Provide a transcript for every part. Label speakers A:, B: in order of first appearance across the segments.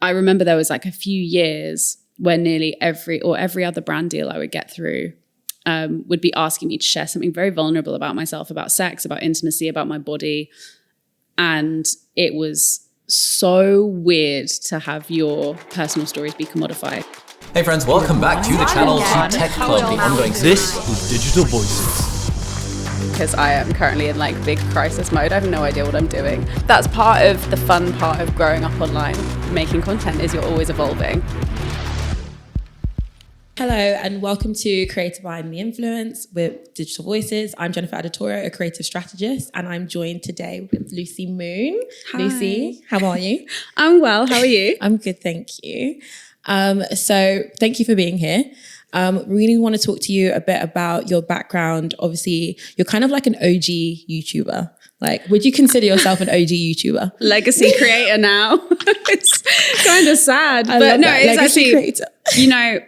A: I remember there was like a few years where nearly every other brand deal I would get through would be asking me to share something very vulnerable about myself, about sex, about intimacy, about my body. And it was so weird to have your personal stories be commodified.
B: Hey friends, welcome back to the channel to Tech Club, the ongoing. This is Digital Voices.
A: Because I am currently in like big crisis mode. I have no idea what I'm doing. That's part of the fun part of growing up online. Making content is you're always evolving.
C: Hello and welcome to Creative Behind the Influence with Digital Voices. I'm Jennifer Adetoro, a creative strategist, and I'm joined today with Lucy Moon.
A: Hi.
C: Lucy, how are you?
A: I'm well, how are you?
C: I'm good, thank you. So thank you for being here. Really want to talk to you a bit about your background. Obviously, you're kind of like an OG YouTuber. Like, would you consider yourself an OG YouTuber?
A: Legacy creator now. It's kind of sad. But no, it's
C: Legacy
A: actually,
C: creator.
A: You know,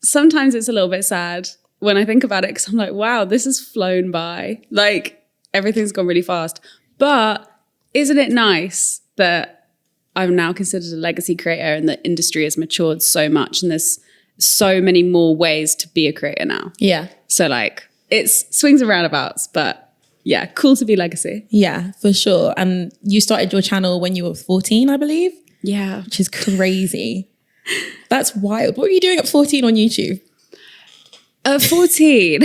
A: sometimes it's a little bit sad when I think about it because I'm like, wow, this has flown by. Like, everything's gone really fast. But isn't it nice that I'm now considered a legacy creator and the industry has matured so much and there's so many more ways to be a creator now.
C: Yeah.
A: So like it's swings and roundabouts, but yeah, cool to be legacy.
C: Yeah, for sure. And you started your channel when you were 14, I believe.
A: Yeah.
C: Which is crazy. That's wild. What were you doing at 14 on YouTube?
A: 14.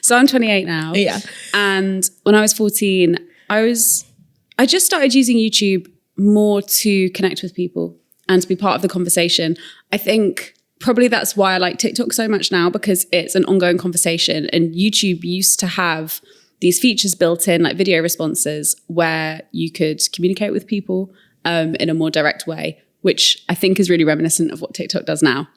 A: So I'm 28 now.
C: Yeah.
A: And when I was 14, I just started using YouTube more to connect with people and to be part of the conversation. I think probably that's why I like TikTok so much now, because it's an ongoing conversation, and YouTube used to have these features built in, like video responses, where you could communicate with people in a more direct way, which I think is really reminiscent of what TikTok does now.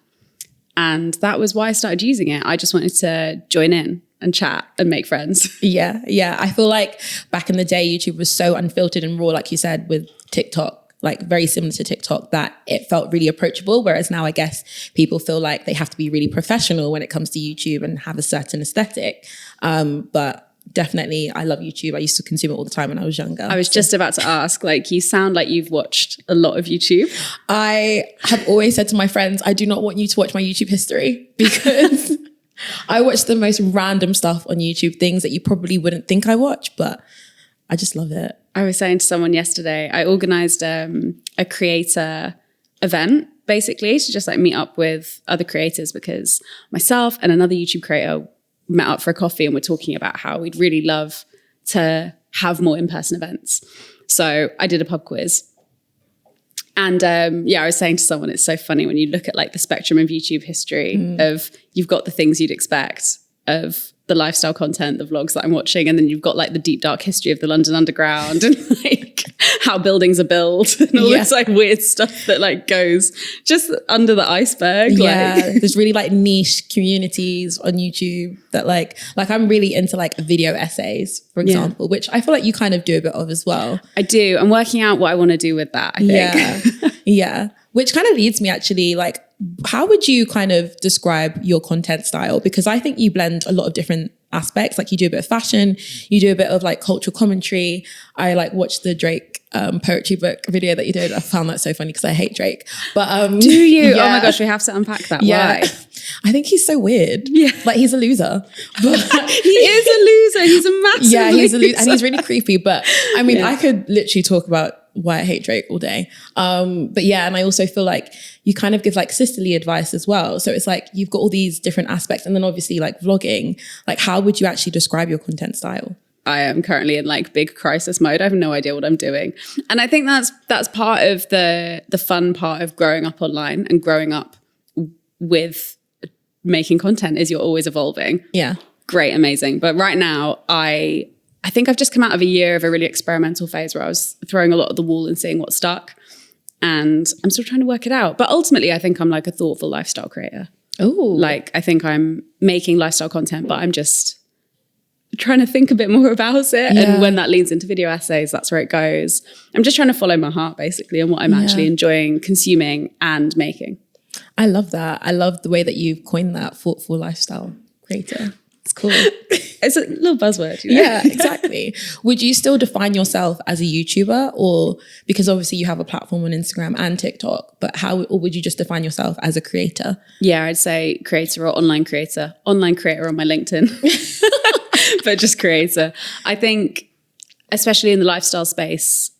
A: And that was why I started using it. I just wanted to join in and chat and make friends.
C: Yeah. I feel like back in the day, YouTube was so unfiltered and raw, like you said, with TikTok, like very similar to TikTok, that it felt really approachable. Whereas now I guess people feel like they have to be really professional when it comes to YouTube and have a certain aesthetic. But definitely, I love YouTube. I used to consume it all the time when I was younger.
A: I was just about to ask, like, you sound like you've watched a lot of YouTube.
C: I have always said to my friends, I do not want you to watch my YouTube history because I watch the most random stuff on YouTube, things that you probably wouldn't think I watch, but I just love it.
A: I was saying to someone yesterday, I organized a creator event, basically, to just like meet up with other creators, because myself and another YouTube creator met up for a coffee and we're talking about how we'd really love to have more in-person events. So I did a pub quiz. And I was saying to someone, it's so funny when you look at like the spectrum of YouTube history of, you've got the things you'd expect of the lifestyle content, the vlogs that I'm watching, and then you've got like the deep dark history of the London Underground and like how buildings are built and all this like weird stuff that like goes just under the iceberg.
C: Yeah,
A: like.
C: there's really like niche communities on YouTube that like I'm really into like video essays, for example, which I feel like you kind of do a bit of as well.
A: I do. I'm working out what I want to do with that, I think.
C: Yeah. Which kind of leads me actually, like, how would you kind of describe your content style? Because I think you blend a lot of different aspects. Like you do a bit of fashion, you do a bit of like cultural commentary. I like watched the Drake poetry book video that you did. I found that so funny because I hate Drake. But
A: do you? Yeah. Oh my gosh, we have to unpack that.
C: Yeah.
A: Why?
C: I think he's so weird.
A: Yeah.
C: Like he's a loser. But
A: he is a loser. He's a massive
C: he's a loser.
A: loser.
C: And he's really creepy. But I mean, I could literally talk about why I hate Drake all day. But yeah, and I also feel like you kind of give like sisterly advice as well. So it's like you've got all these different aspects, and then obviously like vlogging. Like, how would you actually describe your content style?
A: I am currently in like big crisis mode. I have no idea what I'm doing. And I think that's part of the fun part of growing up online and growing up with making content is you're always evolving.
C: Yeah.
A: Great, amazing. But right now I think I've just come out of a year of a really experimental phase where I was throwing a lot at the wall and seeing what stuck. And I'm still trying to work it out. But ultimately, I think I'm like a thoughtful lifestyle creator.
C: Oh,
A: like I think I'm making lifestyle content, but I'm just trying to think a bit more about it. Yeah. And when that leans into video essays, that's where it goes. I'm just trying to follow my heart basically and what I'm actually enjoying consuming and making.
C: I love that. I love the way that you've coined that thoughtful lifestyle creator. It's cool.
A: It's a little buzzword. You know?
C: Yeah, exactly. Would you still define yourself as a YouTuber, or because obviously you have a platform on Instagram and TikTok, but or would you just define yourself as a creator?
A: Yeah, I'd say creator or online creator. Online creator on my LinkedIn, but just creator. I think, especially in the lifestyle space,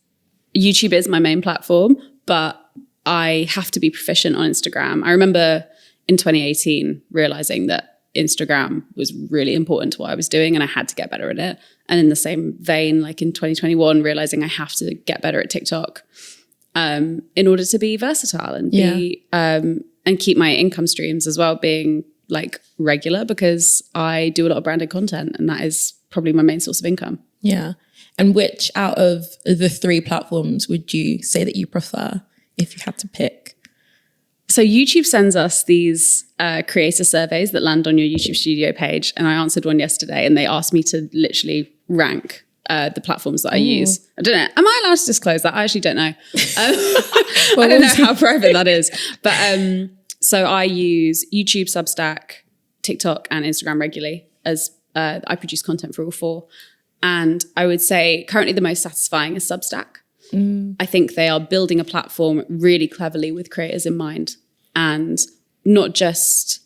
A: YouTube is my main platform, but I have to be proficient on Instagram. I remember in 2018 realizing that Instagram was really important to what I was doing and I had to get better at it. And in the same vein, like in 2021, realizing I have to get better at TikTok in order to be versatile and be and keep my income streams as well being like regular, because I do a lot of branded content and that is probably my main source of income.
C: Yeah. And which out of the 3 platforms would you say that you prefer if you had to pick?
A: So YouTube sends us these creator surveys that land on your YouTube studio page. And I answered one yesterday and they asked me to literally rank the platforms that I use. I don't know. Am I allowed to disclose that? I actually don't know. I don't know how private that is. But so I use YouTube, Substack, TikTok and Instagram regularly as I produce content for all 4. And I would say currently the most satisfying is Substack. I think they are building a platform really cleverly with creators in mind, and not just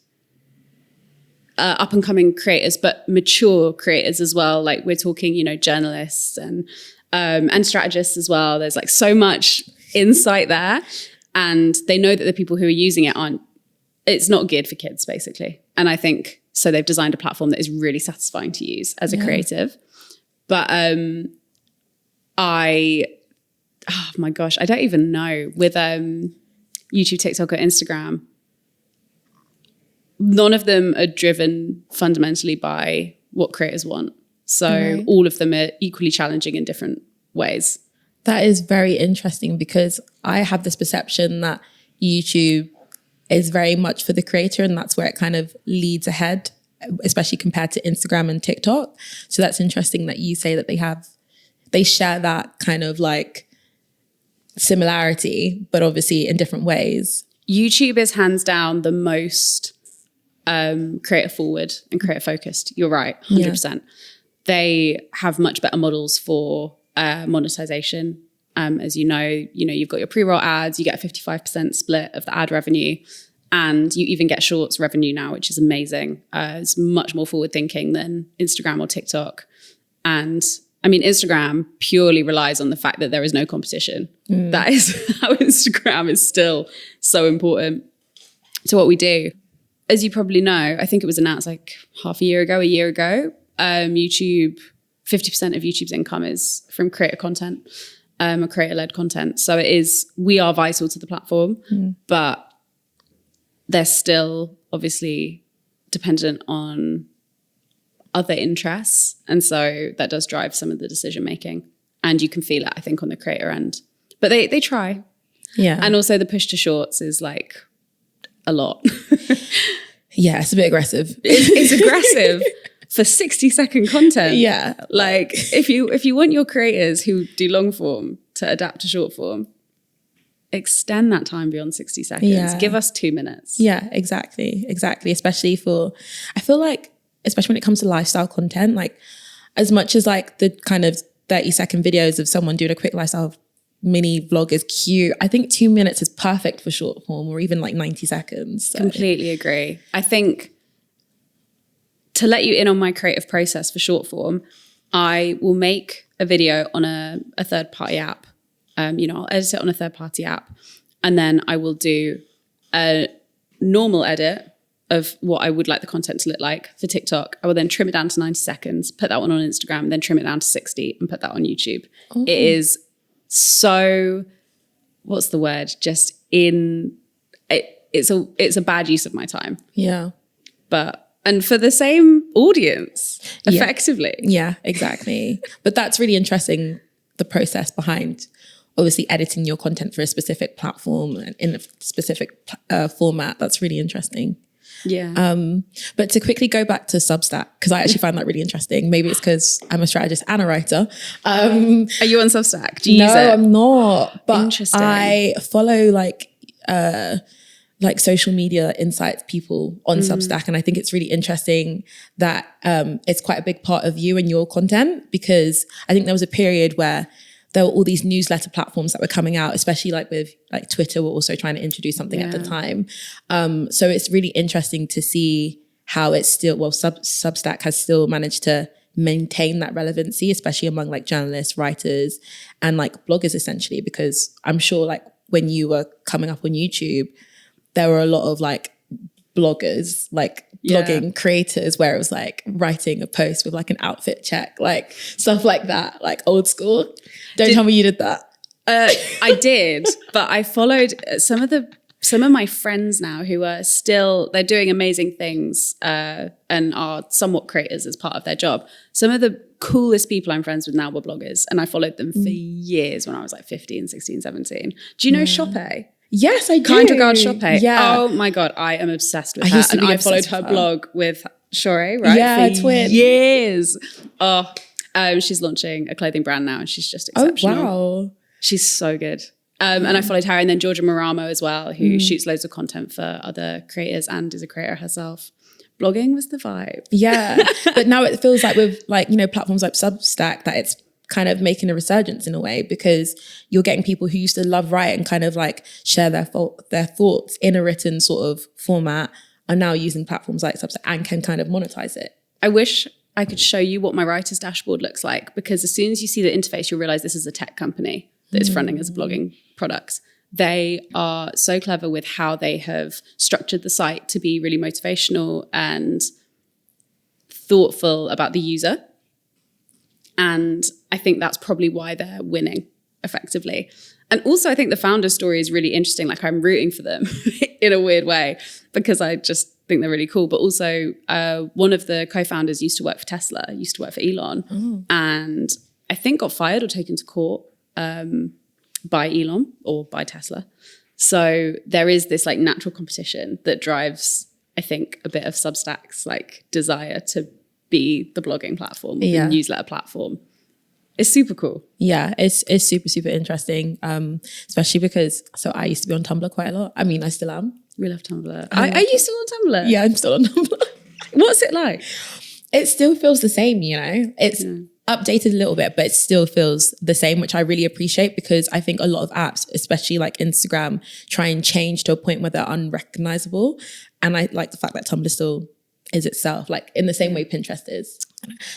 A: up and coming creators, but mature creators as well. Like we're talking, you know, journalists and strategists as well. There's like so much insight there, and they know that the people who are using it it's not geared for kids basically. And I think so they've designed a platform that is really satisfying to use as a creative. But oh my gosh, I don't even know. With YouTube, TikTok, or Instagram, none of them are driven fundamentally by what creators want. So all of them are equally challenging in different ways.
C: That is very interesting, because I have this perception that YouTube is very much for the creator, and that's where it kind of leads ahead, especially compared to Instagram and TikTok. So that's interesting that you say that they share that kind of like similarity, but obviously in different ways.
A: YouTube is hands down the most creator forward and creator focused. You're right, 100%. Yeah. They have much better models for monetization. As you know, you've got your pre-roll ads, you get a 55% split of the ad revenue, and you even get shorts revenue now, which is amazing. It's much more forward thinking than Instagram or TikTok. And I mean, Instagram purely relies on the fact that there is no competition. That is how Instagram is still so important to what we do. As you probably know, I think it was announced like a year ago, YouTube, 50% of YouTube's income is from creator content, or creator-led content. So we are vital to the platform, but they're still obviously dependent on other interests. And so that does drive some of the decision making. And you can feel it, I think, on the creator end. But they try. Yeah. And also the push to shorts is like a lot.
C: Yeah, it's a bit aggressive.
A: It's aggressive for 60-second content.
C: Yeah.
A: Like if you want your creators who do long form to adapt to short form, extend that time beyond 60 seconds. Yeah. Give us 2 minutes.
C: Yeah, exactly. Especially I feel like, especially when it comes to lifestyle content, like as much as like the kind of 30-second videos of someone doing a quick lifestyle mini vlog is cute, I think 2 minutes is perfect for short form, or even like 90 seconds. So.
A: Completely agree. I think to let you in on my creative process for short form, I will make a video on a third-party app. I'll edit it on a third-party app, and then I will do a normal edit of what I would like the content to look like for TikTok. I will then trim it down to 90 seconds, put that one on Instagram, then trim it down to 60 and put that on YouTube. Ooh. It is so, what's the word? It's a bad use of my time.
C: Yeah.
A: And for the same audience, effectively.
C: Yeah, exactly. But that's really interesting, the process behind obviously editing your content for a specific platform and in a specific format. That's really interesting.
A: Yeah.
C: But to quickly go back to Substack, because I actually find that really interesting. Maybe it's because I'm a strategist and a writer.
A: Are you on Substack? Do you use it?
C: No, I'm not. But
A: interesting.
C: I follow like like social media insights people on Substack. And I think it's really interesting that it's quite a big part of you and your content, because I think there was a period where there were all these newsletter platforms that were coming out, especially like with like Twitter were also trying to introduce something at the time. So it's really interesting to see how it's still, well, Substack has still managed to maintain that relevancy, especially among like journalists, writers, and like bloggers essentially, because I'm sure like when you were coming up on YouTube, there were a lot of like bloggers, like blogging creators where it was like writing a post with like an outfit check, like stuff like that, like old school. Don't tell me you did that.
A: I did, but I followed some of my friends now who are still, they're doing amazing things and are somewhat creators as part of their job. Some of the coolest people I'm friends with now were bloggers, and I followed them for years when I was like 15, 16, 17. Do you know Shoppe?
C: Yes, I do.
A: Kind Regards Shoppe.
C: Yeah.
A: Oh my God, I am obsessed with her. And I followed her blog with Shore, right?
C: Yeah,
A: for
C: twin.
A: years. Oh, she's launching a clothing brand now, and she's just exceptional.
C: Oh, wow.
A: She's so good. And I followed her, and then Georgia Moramo as well, who shoots loads of content for other creators and is a creator herself. Blogging was the vibe.
C: Yeah. But now it feels like with like, you know, platforms like Substack that it's kind of making a resurgence in a way, because you're getting people who used to love write and kind of like share their thoughts in a written sort of format are now using platforms like Substack and can kind of monetize it.
A: I wish I could show you what my writer's dashboard looks like, because as soon as you see the interface, you'll realize this is a tech company that is fronting as blogging products. They are so clever with how they have structured the site to be really motivational and thoughtful about the user. And I think that's probably why they're winning effectively. And also I think the founder story is really interesting. Like I'm rooting for them in a weird way, because I just think they're really cool. But also one of the co-founders used to work for Tesla, used to work for Elon, and I think got fired or taken to court by Elon or by Tesla. So there is this like natural competition that drives, I think, a bit of Substack's like desire to be the blogging platform, the newsletter platform. It's super cool.
C: Yeah, it's super, super interesting. Especially because, so I used to be on Tumblr quite a lot. I mean, I still am.
A: We love Tumblr. Are you still on Tumblr?
C: Yeah, I'm still on Tumblr.
A: What's it like?
C: It still feels the same, you know? It's updated a little bit, but it still feels the same, which I really appreciate, because I think a lot of apps, especially like Instagram, try and change to a point where they're unrecognizable. And I like the fact that Tumblr still is itself, like in the same way Pinterest is.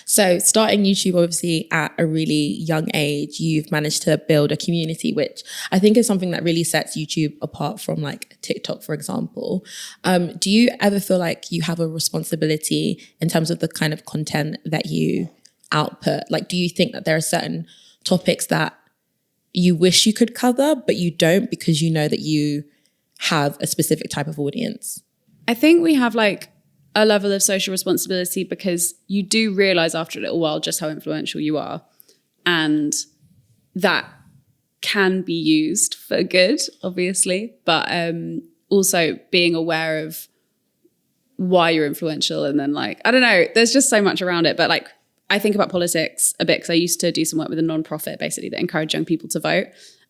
C: So starting YouTube obviously at a really young age, you've managed to build a community, which I think is something that really sets YouTube apart from like TikTok, for example. Do you ever feel like you have a responsibility in terms of the kind of content that you output? Like, do you think that there are certain topics that you wish you could cover, but you don't because you know that you have a specific type of audience?
A: I think we have like a level of social responsibility, because you do realize after a little while just how influential you are. And that can be used for good, obviously, but also being aware of why you're influential. And then like, I don't know, there's just so much around it. But like, I think about politics a bit because I used to do some work with a non-profit basically that encouraged young people to vote.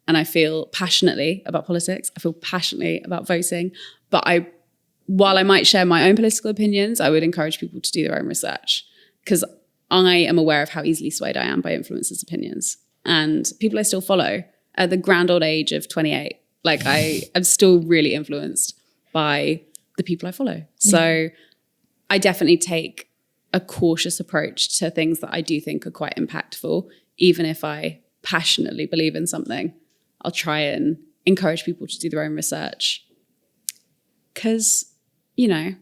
A: And I feel passionately about politics. I feel passionately about voting. But while I might share my own political opinions, I would encourage people to do their own research, because I am aware of how easily swayed I am by influencers' opinions. And people I still follow at the grand old age of 28, like I am still really influenced by the people I follow. So I definitely take a cautious approach to things that I do think are quite impactful. Even if I passionately believe in something, I'll try and encourage people to do their own research. Because, you know,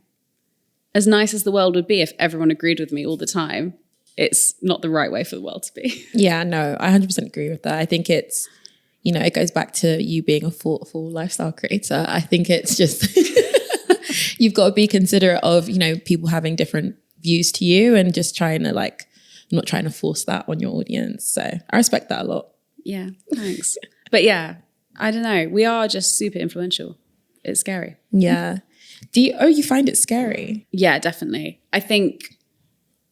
A: as nice as the world would be if everyone agreed with me all the time, it's not the right way for the world to be.
C: Yeah, no, I 100% agree with that. I think it's, you know, it goes back to you being a thoughtful lifestyle creator. I think it's just, you've got to be considerate of, you know, people having different views to you and just trying to like, not trying to force that on your audience. So I respect that a lot.
A: Yeah, thanks. But yeah, I don't know. We are just super influential. It's scary.
C: Yeah. You find it scary?
A: Yeah, definitely. I think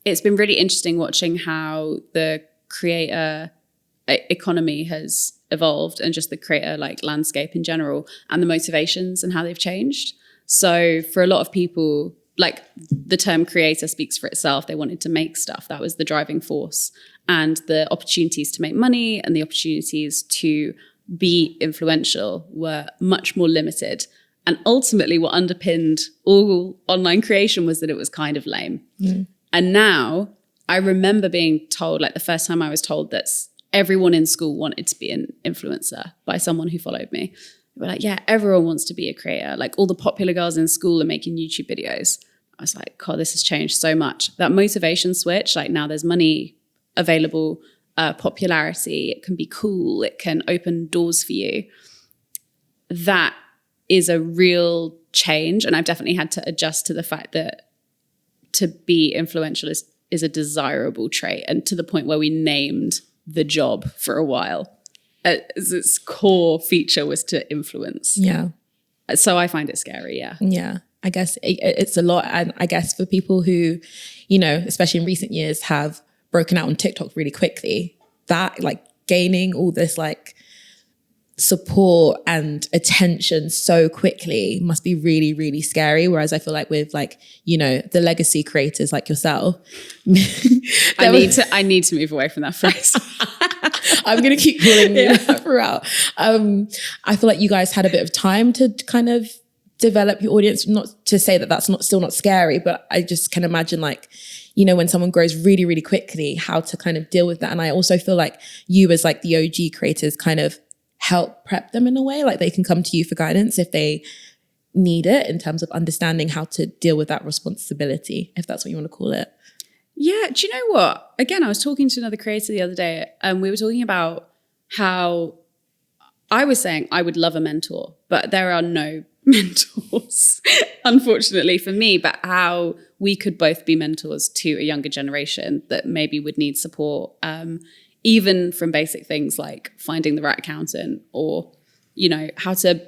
A: it's been really interesting watching how the creator economy has evolved, and just the creator like landscape in general, and the motivations and how they've changed. So for a lot of people, like the term creator speaks for itself. They wanted to make stuff. That was the driving force. And the opportunities to make money and the opportunities to be influential were much more limited. And ultimately what underpinned all online creation was that it was kind of lame. And now I remember being told, like the first time I was told that everyone in school wanted to be an influencer by someone who followed me. They were like, yeah, everyone wants to be a creator. Like all the popular girls in school are making YouTube videos. I was like, God, this has changed so much. That motivation switch, like now there's money available, popularity, it can be cool, it can open doors for you. That is a real change. And I've definitely had to adjust to the fact that to be influential is a desirable trait, and to the point where we named the job for a while. As its core feature was to influence.
C: Yeah.
A: So I find it scary, yeah.
C: Yeah. I guess it's a lot. And I guess for people who, you know, especially in recent years have broken out on TikTok really quickly, that like gaining all this like support and attention so quickly must be really, really scary. Whereas I feel like with like, you know, the legacy creators like yourself.
A: I need to move away from that phrase.
C: I'm going to keep calling you that throughout. I feel like you guys had a bit of time to kind of develop your audience. Not to say that that's still not scary, but I just can imagine like, you know, when someone grows really, really quickly, how to kind of deal with that. And I also feel like you as like the OG creators kind of help prep them in a way, like they can come to you for guidance if they need it, in terms of understanding how to deal with that responsibility, if that's what you want to call it.
A: Yeah, do you know what? Again, I was talking to another creator the other day, and we were talking about how I was saying I would love a mentor, but there are no mentors, unfortunately for me, but how we could both be mentors to a younger generation that maybe would need support, even from basic things like finding the right accountant, or, you know, how to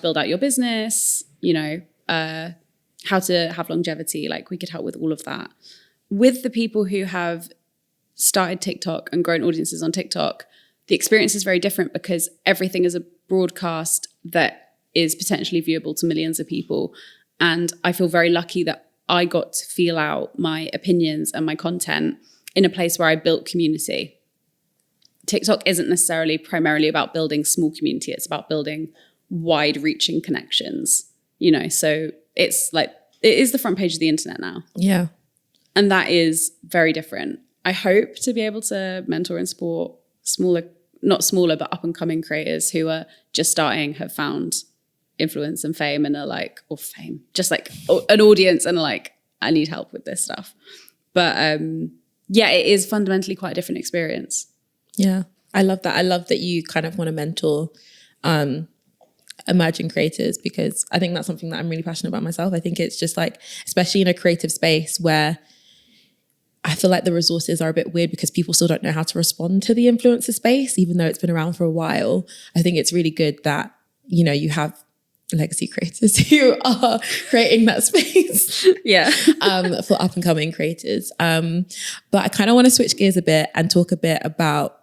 A: build out your business, you know, how to have longevity. Like we could help with all of that. With the people who have started TikTok and grown audiences on TikTok, the experience is very different because everything is a broadcast that is potentially viewable to millions of people. And I feel very lucky that I got to feel out my opinions and my content in a place where I built community. TikTok isn't necessarily primarily about building small community. It's about building wide-reaching connections, you know? So it's like, it is the front page of the internet now.
C: Yeah.
A: And that is very different. I hope to be able to mentor and support not smaller, but up and coming creators who are just starting, have found influence and fame and are like, or fame, just like an audience and are like, I need help with this stuff. But yeah, it is fundamentally quite a different experience.
C: Yeah. I love that. I love that you kind of want to mentor emerging creators, because I think that's something that I'm really passionate about myself. I think it's just like, especially in a creative space where I feel like the resources are a bit weird because people still don't know how to respond to the influencer space, even though it's been around for a while. I think it's really good that, you know, you have legacy creators who are creating that space for up and coming creators. But I kind of want to switch gears a bit and talk a bit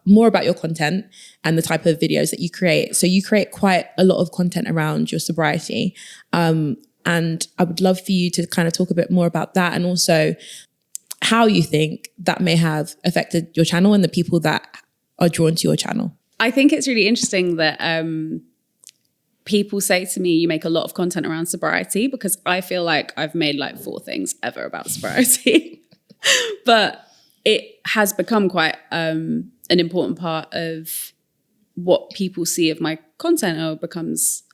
C: more about your content and the type of videos that you create. So you create quite a lot of content around your sobriety. And I would love for you to kind of talk a bit more about that, and also how you think that may have affected your channel and the people that are drawn to your channel.
A: I think it's really interesting that people say to me, you make a lot of content around sobriety, because I feel like I've made like 4 things ever about sobriety. But it has become quite an important part of what people see of my content, or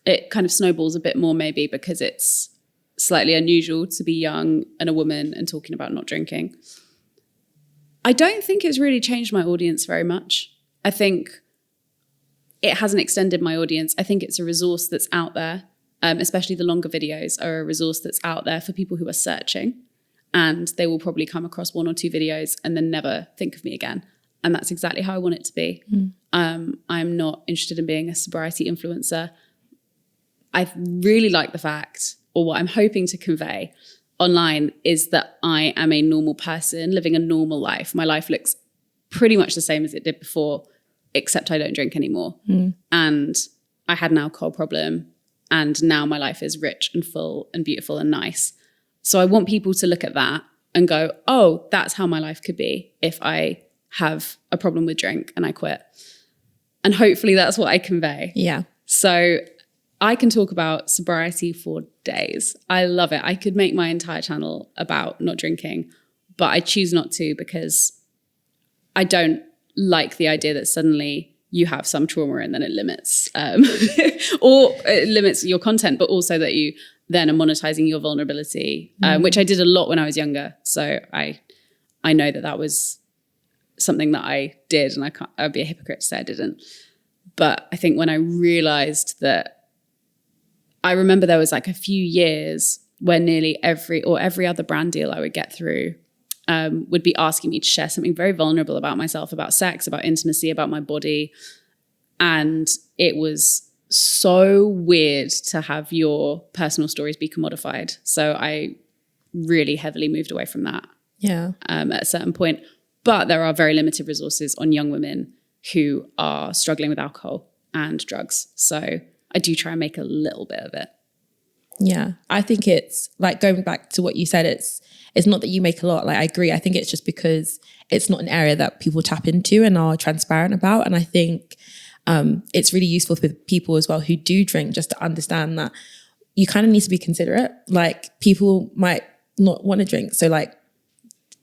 A: it kind of snowballs a bit more maybe because it's slightly unusual to be young and a woman and talking about not drinking. I don't think it's really changed my audience very much. I think it hasn't extended my audience. I think it's a resource that's out there, especially the longer videos are a resource that's out there for people who are searching, and they will probably come across 1 or 2 videos and then never think of me again. And that's exactly how I want it to be. I'm not interested in being a sobriety influencer. I really like the fact, or what I'm hoping to convey online, is that I am a normal person living a normal life. My life looks pretty much the same as it did before. except I don't drink anymore. And I had an alcohol problem, and now my life is rich and full and beautiful and nice. So I want people to look at that and go, oh, that's how my life could be if I have a problem with drink and I quit. And hopefully that's what I convey.
C: Yeah.
A: So I can talk about sobriety for days. I love it. I could make my entire channel about not drinking, but I choose not to because I don't like the idea that suddenly you have some trauma and then it limits or it limits your content, but also that you then are monetizing your vulnerability, which I did a lot when I was younger. So I know that was something that I did, and I'd be a hypocrite to say I didn't. But I think when I realized that, I remember there was like a few years where nearly every other brand deal I would get through would be asking me to share something very vulnerable about myself, about sex, about intimacy, about my body. And it was so weird to have your personal stories be commodified. So I really heavily moved away from that at a certain point. But there are very limited resources on young women who are struggling with alcohol and drugs. So I do try and make a little bit of it.
C: Yeah, I think it's like going back to what you said, it's not that you make a lot. Like, I agree. I think it's just because it's not an area that people tap into and are transparent about. And I think it's really useful for people as well who do drink, just to understand that you kind of need to be considerate. Like, people might not want to drink. So like,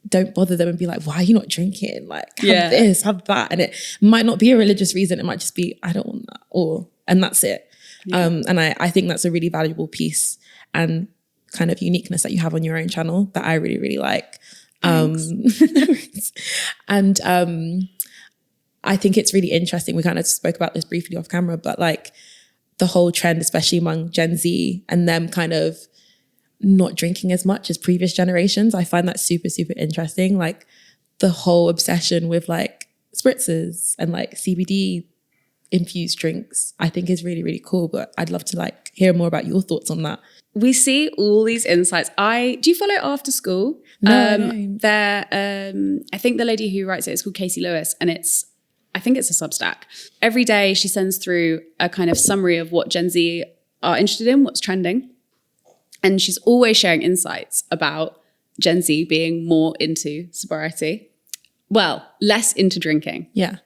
C: don't bother them and be like, why are you not drinking? Like, have this, have that. And it might not be a religious reason. It might just be, I don't want that. And that's it. Yeah. And I think that's a really valuable piece and kind of uniqueness that you have on your own channel that I really, really like. And I think it's really interesting. We kind of spoke about this briefly off camera, but like the whole trend, especially among Gen Z and them kind of not drinking as much as previous generations. I find that super, super interesting. Like the whole obsession with like spritzers and like CBD infused drinks, I think is really, really cool. But I'd love to like hear more about your thoughts on that.
A: We see all these insights. Do you follow After School?
C: No.
A: I think the lady who writes it is called Casey Lewis, and I think it's a Substack. Every day she sends through a kind of summary of what Gen Z are interested in, what's trending. And she's always sharing insights about Gen Z being more into sobriety. Well, less into drinking.
C: Yeah.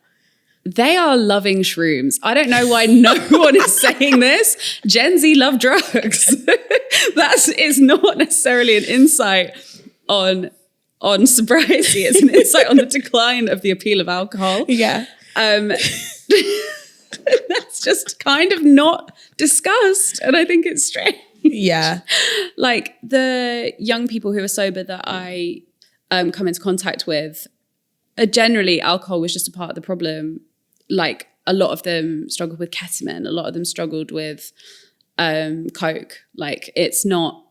A: They are loving shrooms. I don't know why no one is saying this. Gen Z love drugs. That is not necessarily an insight on sobriety. It's an insight on the decline of the appeal of alcohol.
C: Yeah.
A: That's just kind of not discussed. And I think it's strange.
C: Yeah.
A: Like the young people who are sober that I come into contact with, generally alcohol was just a part of the problem. Like a lot of them struggled with ketamine. A lot of them struggled with coke. Like it's not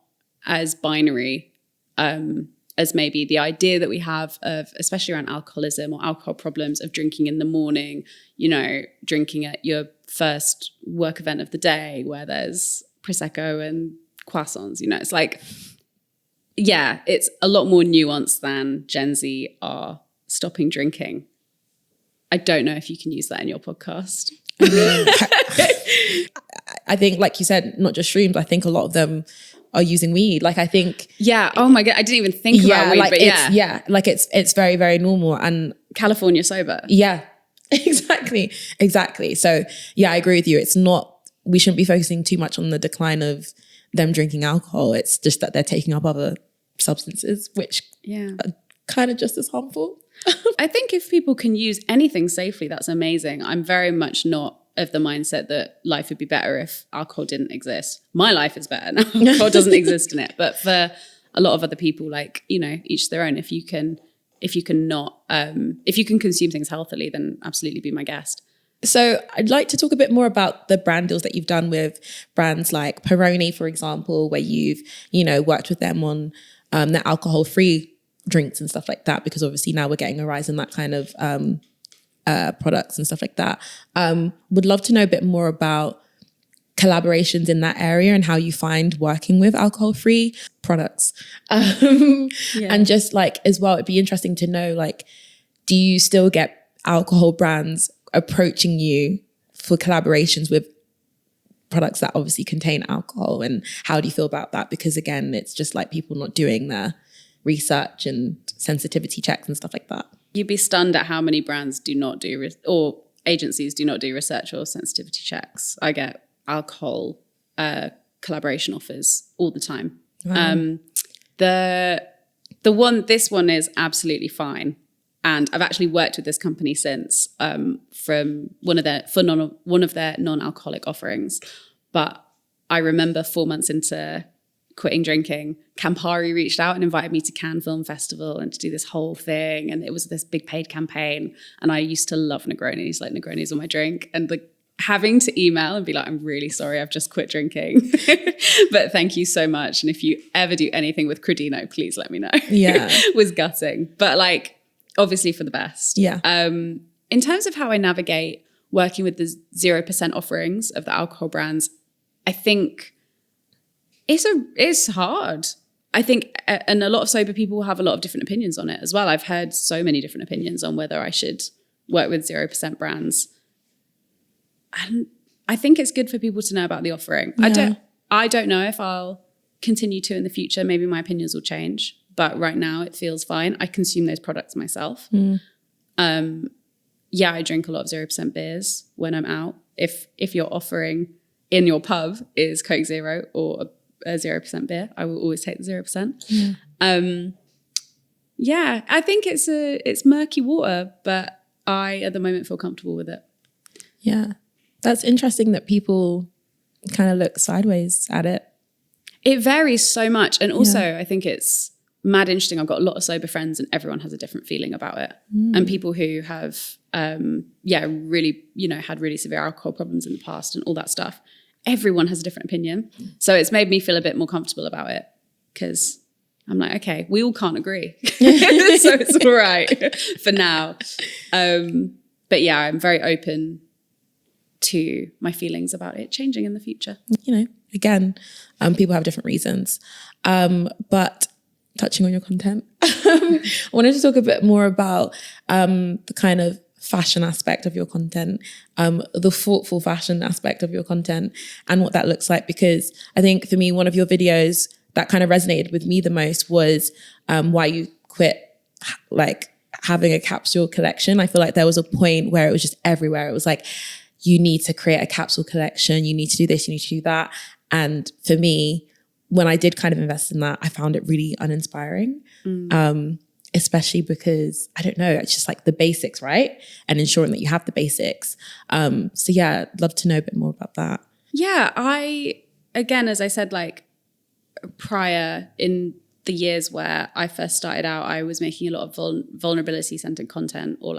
A: as binary as maybe the idea that we have of, especially around alcoholism or alcohol problems, of drinking in the morning, drinking at your first work event of the day where there's Prosecco and croissants, it's like, yeah, it's a lot more nuanced than Gen Z are stopping drinking. I don't know if you can use that in your podcast.
C: I think, like you said, not just shrooms, I think a lot of them are using weed. Like, I think...
A: Yeah, oh my God, I didn't even think about weed,
C: like
A: but yeah.
C: Yeah, like it's very, very normal. And
A: California sober.
C: Yeah, exactly. So yeah, I agree with you. It's not, we shouldn't be focusing too much on the decline of them drinking alcohol. It's just that they're taking up other substances, which are kind of just as harmful.
A: I think if people can use anything safely, that's amazing. I'm very much not of the mindset that life would be better if alcohol didn't exist. My life is better now. Alcohol doesn't exist in it. But for a lot of other people, like, each their own. If you can consume things healthily, then absolutely be my guest.
C: So I'd like to talk a bit more about the brand deals that you've done with brands like Peroni, for example, where you've, worked with them on their alcohol-free drinks and stuff like that, because obviously now we're getting a rise in that kind of products and stuff like that. Would love to know a bit more about collaborations in that area and how you find working with alcohol-free products. And just like, as well, it'd be interesting to know, like, do you still get alcohol brands approaching you for collaborations with products that obviously contain alcohol, and how do you feel about that? Because again, it's just like people not doing their research and sensitivity checks and stuff like that.
A: You'd be stunned at how many brands do not do, or agencies do not do research or sensitivity checks. I get alcohol collaboration offers all the time. Wow. This one is absolutely fine. And I've actually worked with this company since from one of their non-alcoholic offerings. But I remember 4 months into quitting drinking, Campari reached out and invited me to Cannes Film Festival and to do this whole thing. And it was this big paid campaign. And I used to love Negronis, like Negronis on my drink. And having to email and be like, I'm really sorry, I've just quit drinking. But thank you so much. And if you ever do anything with Crodino, please let me know.
C: Yeah.
A: Was gutting. But obviously for the best.
C: Yeah.
A: In terms of how I navigate working with the 0% offerings of the alcohol brands, I think it's hard. I think, and a lot of sober people have a lot of different opinions on it as well. I've heard so many different opinions on whether I should work with 0% brands. And I think it's good for people to know about the offering. Yeah. I don't know if I'll continue to in the future. Maybe my opinions will change. But right now it feels fine. I consume those products myself. I drink a lot of 0% beers when I'm out. If your offering in your pub is Coke Zero or a 0% beer, I will always take the 0%. I think it's murky water, but I at the moment feel comfortable with it.
C: Yeah. That's interesting that people kind of look sideways at it.
A: It varies so much. And also I think it's mad interesting. I've got a lot of sober friends and everyone has a different feeling about it. And people who have, really, had really severe alcohol problems in the past and all that stuff, everyone has a different opinion. So it's made me feel a bit more comfortable about it because I'm like, okay, we all can't agree. So it's all right for now. But yeah, I'm very open to my feelings about it changing in the future.
C: Again, people have different reasons. But touching on your content, I wanted to talk a bit more about the kind of fashion aspect of your content, the thoughtful fashion aspect of your content and what that looks like. Because I think for me, one of your videos that kind of resonated with me the most was why you quit having a capsule collection. I feel like there was a point where it was just everywhere. It was like, you need to create a capsule collection. You need to do this, you need to do that. And for me, when I did kind of invest in that, I found it really uninspiring, especially because, I don't know, it's just like the basics, right? And ensuring that you have the basics. I'd love to know a bit more about that.
A: Yeah, again, as I said, prior in the years where I first started out, I was making a lot of vulnerability-centered content or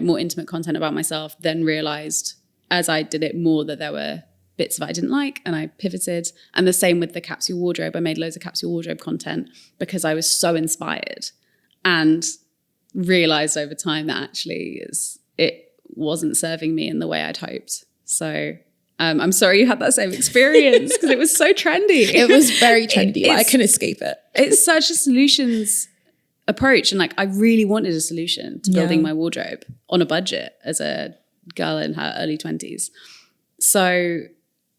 A: more intimate content about myself, then realized as I did it more that there were bits of it I didn't like and I pivoted. And the same with the capsule wardrobe. I made loads of capsule wardrobe content because I was so inspired and realized over time that actually it wasn't serving me in the way I'd hoped. So I'm sorry you had that same experience because it was so trendy.
C: It was very trendy. I couldn't escape it.
A: It's such a solutions approach. And I really wanted a solution to building my wardrobe on a budget as a girl in her early 20s. So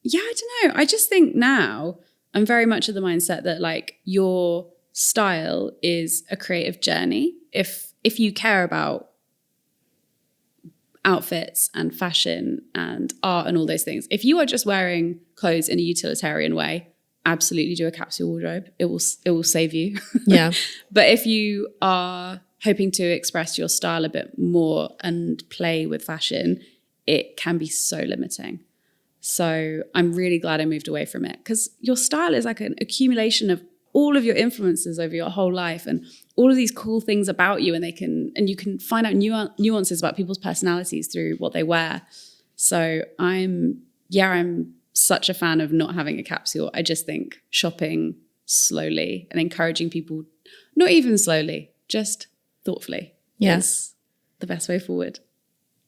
A: yeah, I don't know. I just think now I'm very much of the mindset that your style is a creative journey. If you care about outfits and fashion and art and all those things, if you are just wearing clothes in a utilitarian way, absolutely do a capsule wardrobe. It will save you.
C: Yeah.
A: But if you are hoping to express your style a bit more and play with fashion, it can be so limiting. So I'm really glad I moved away from it because your style is like an accumulation of all of your influences over your whole life and all of these cool things about you, and you can find out nuances about people's personalities through what they wear. So I'm such a fan of not having a capsule. I just think shopping slowly and encouraging people, not even slowly, just thoughtfully, is the best way forward.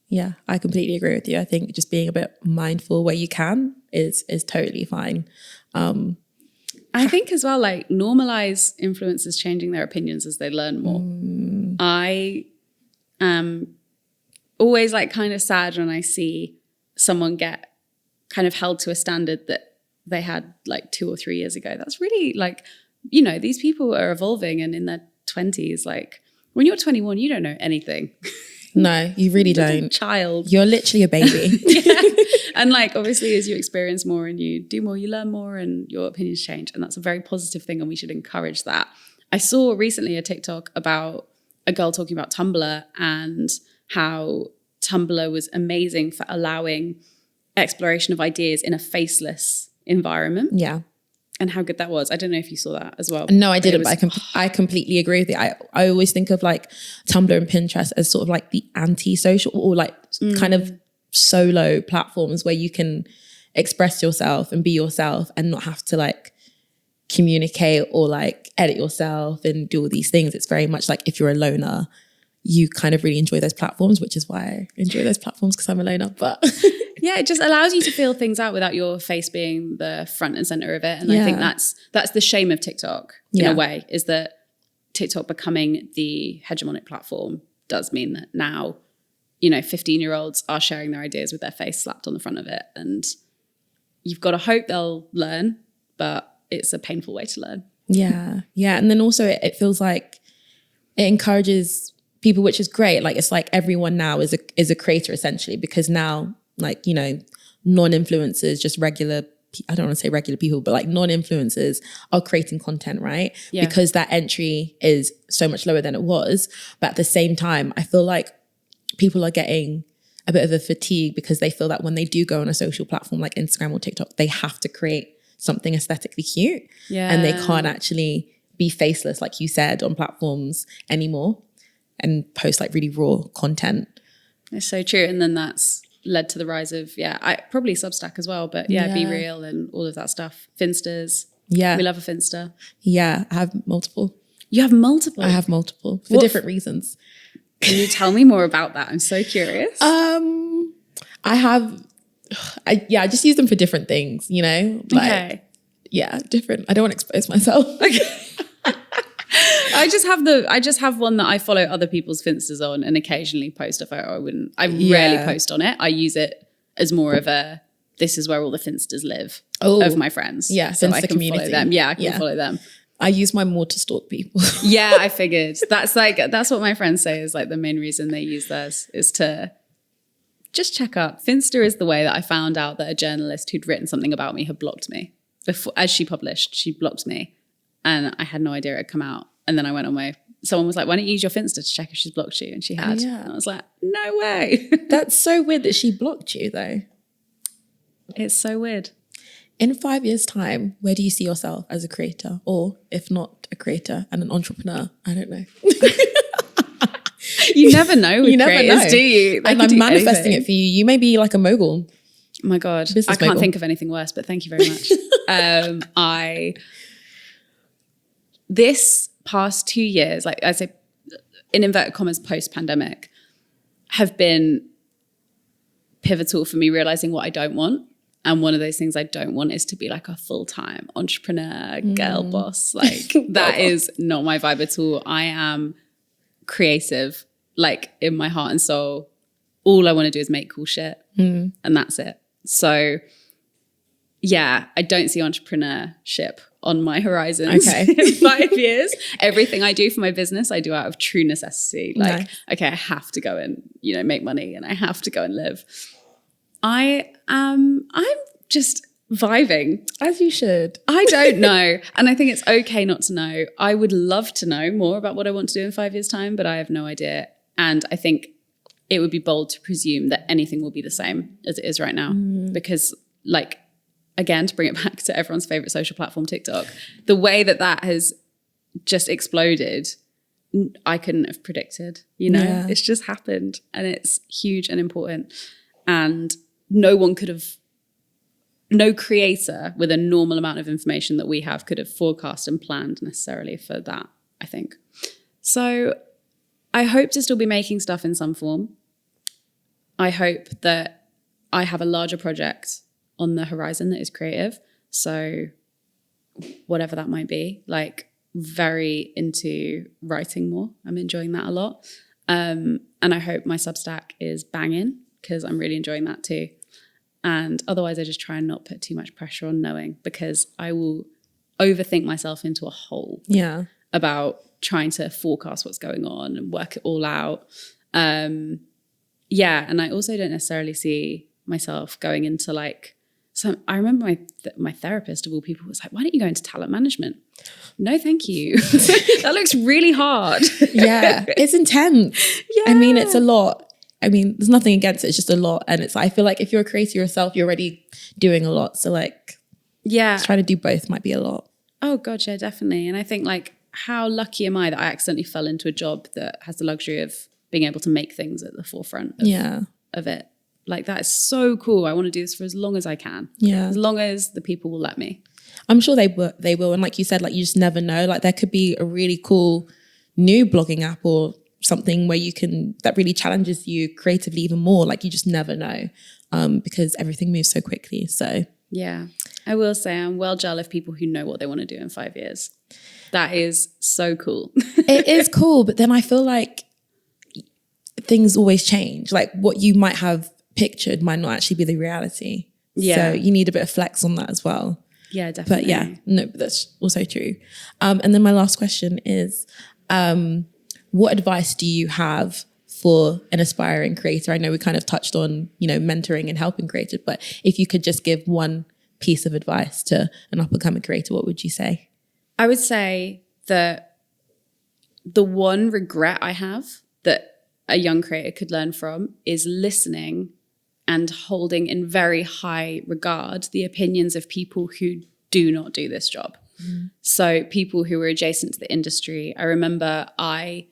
C: Yeah, I completely agree with you. I think just being a bit mindful where you can is totally fine.
A: I think as well, normalize influencers changing their opinions as they learn more. I am always like kind of sad when I see someone get kind of held to a standard that they had like 2 or 3 years ago. That's really like, you know, these people are evolving and in their 20s. Like when you're 21, you don't know anything.
C: No, you really
A: You're
C: don't.
A: a child.
C: You're literally a baby.
A: Yeah. And like, obviously, as you experience more and you do more, you learn more and your opinions change. And that's a very positive thing. And we should encourage that. I saw recently a TikTok about a girl talking about Tumblr and how Tumblr was amazing for allowing exploration of ideas in a faceless environment.
C: Yeah.
A: And how good that was. I don't know if you saw that as well.
C: No, I didn't, but I completely agree with you. I always think of like Tumblr and Pinterest as sort of like the anti-social or like kind of solo platforms where you can express yourself and be yourself and not have to like communicate or like edit yourself and do all these things. It's very much like if you're a loner, you kind of really enjoy those platforms, which is why I enjoy those platforms because I'm a loner. But
A: yeah, it just allows you to feel things out without your face being the front and center of it. And I think that's the shame of TikTok in a way, is that TikTok becoming the hegemonic platform does mean that now, you know, 15-year-olds are sharing their ideas with their face slapped on the front of it. And you've got to hope they'll learn, but it's a painful way to learn.
C: Yeah. Yeah. And then also it feels like it encourages people, which is great. Like it's like everyone now is a creator essentially, because now like, you know, non-influencers, just regular, I don't want to say regular people, but like non-influencers are creating content, right?
A: Yeah.
C: Because that entry is so much lower than it was. But at the same time, I feel like people are getting a bit of a fatigue because they feel that when they do go on a social platform like Instagram or TikTok, they have to create something aesthetically cute.
A: Yeah.
C: And they can't actually be faceless, like you said, on platforms anymore and post like really raw content.
A: It's so true. And then that's led to the rise of, probably Substack as well, but Be Real and all of that stuff. Finstas.
C: Yeah.
A: We love a Finsta.
C: Yeah, I have multiple.
A: You have multiple?
C: I have multiple for different reasons.
A: Can you tell me more about that? I'm so curious.
C: I just use them for different things, you know? Like,
A: okay.
C: Yeah, different. I don't want to expose myself.
A: Okay. I just have one that I follow other people's Finstas on and occasionally post a photo. I rarely post on it. I use it as more of this is where all the Finsters live of my friends.
C: Yeah,
A: so
C: Finsta
A: I can
C: community.
A: follow them. Yeah, I can follow them.
C: I use mine more to stalk people.
A: Yeah, I figured. That's what my friends say is like the main reason they use theirs is to just check up. Finsta is the way that I found out that a journalist who'd written something about me had blocked me. Before, as she published, she blocked me. And I had no idea it had come out. And then I went on someone was like, why don't you use your Finsta to check if she's blocked you? And she had. And I was like, no way.
C: That's so weird that she blocked you though.
A: It's so weird.
C: In 5 years' time, where do you see yourself as a creator? Or if not a creator and an entrepreneur? I don't know.
A: You never know with creators, do you?
C: And I'm manifesting it for you. You may be like a mogul.
A: Oh my God. I can't think of anything worse, but thank you very much. This past 2 years, like I say, in inverted commas, post-pandemic, have been pivotal for me realizing what I don't want. And one of those things I don't want is to be like a full-time entrepreneur, girl boss. Like that is not my vibe at all. I am creative, like in my heart and soul. All I want to do is make cool shit. And that's it. So yeah, I don't see entrepreneurship on my horizons in 5 years. Everything I do for my business, I do out of true necessity. Like, okay, I have to go and, you know, make money and I have to go and live. I'm just vibing.
C: As you should.
A: I don't know. And I think it's okay not to know. I would love to know more about what I want to do in 5 years' time, but I have no idea. And I think it would be bold to presume that anything will be the same as it is right now. Because like, again, to bring it back to everyone's favorite social platform, TikTok, the way that has just exploded, I couldn't have predicted, you know, it's just happened and it's huge and important. And no creator with a normal amount of information that we have could have forecast and planned necessarily for that, I think. So I hope to still be making stuff in some form. I hope that I have a larger project on the horizon that is creative. So whatever that might be, like very into writing more. I'm enjoying that a lot. And I hope my Substack is banging because I'm really enjoying that too. And otherwise I just try and not put too much pressure on knowing, because I will overthink myself into a hole about trying to forecast what's going on and work it all out. And I also don't necessarily see myself going into like, so I remember my therapist of all people was like, why don't you go into talent management? No, thank you. That looks really hard.
C: Yeah, it's intense. Yeah. I mean, it's a lot. I mean, there's nothing against it. It's just a lot. And I feel like if you're a creator yourself, you're already doing a lot. So like, trying to do both might be a lot.
A: Oh God, yeah, definitely. And I think like, how lucky am I that I accidentally fell into a job that has the luxury of being able to make things at the forefront of it. Like, that is so cool. I want to do this for as long as I can. Yeah. As long as the people will let me.
C: I'm sure they will. And like you said, like, you just never know. Like, there could be a really cool new blogging app or something where that really challenges you creatively even more. Like, you just never know, because everything moves so quickly. So
A: yeah, I will say I'm well gel of people who know what they want to do in 5 years. That is so cool.
C: It is cool. But then I feel like things always change. Like, what you might have pictured might not actually be the reality. Yeah. So you need a bit of flex on that as well.
A: Yeah, definitely.
C: But yeah, no, but that's also true. And then my last question is, what advice do you have for an aspiring creator? I know we kind of touched on, mentoring and helping creators, but if you could just give one piece of advice to an up-and-coming creator, what would you say?
A: I would say that the one regret I have that a young creator could learn from is listening and holding in very high regard the opinions of people who do not do this job. Mm. So people who were adjacent to the industry. I remember I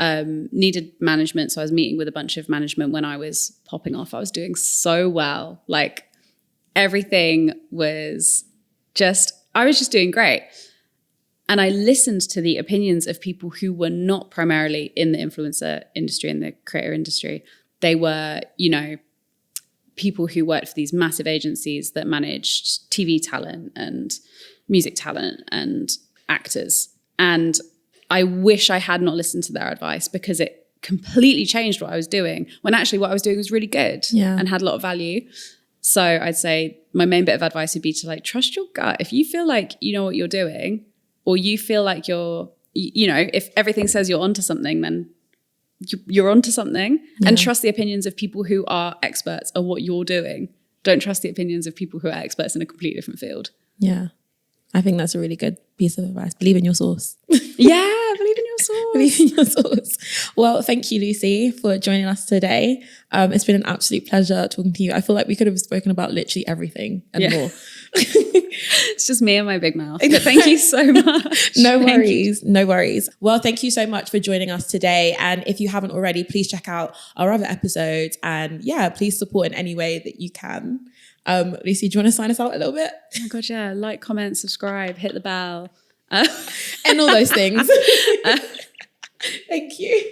A: needed management. So I was meeting with a bunch of management when I was popping off. I was doing so well. Like, everything was I was just doing great. And I listened to the opinions of people who were not primarily in the influencer industry and the creator industry. They were, people who worked for these massive agencies that managed TV talent and music talent and actors. And I wish I had not listened to their advice, because it completely changed what I was doing, when actually what I was doing was really good and had a lot of value. So I'd say my main bit of advice would be to like, trust your gut. If you feel like you know what you're doing, or you feel like if everything says you're onto something, then you're onto something. And trust the opinions of people who are experts at what you're doing. Don't trust the opinions of people who are experts in a completely different field.
C: Yeah. I think that's a really good piece of advice. Believe in your source.
A: Yeah, believe in your source.
C: Believe in your source. Well, thank you, Lucy, for joining us today. It's been an absolute pleasure talking to you. I feel like we could have spoken about literally everything and more.
A: It's just me and my big mouth. But thank you so much.
C: No worries. No worries. Well, thank you so much for joining us today. And if you haven't already, please check out our other episodes. And please support in any way that you can. Lucy, do you want to sign us out a little bit?
A: Oh my God, yeah. Like, comment, subscribe, hit the bell.
C: And all those things. Thank you.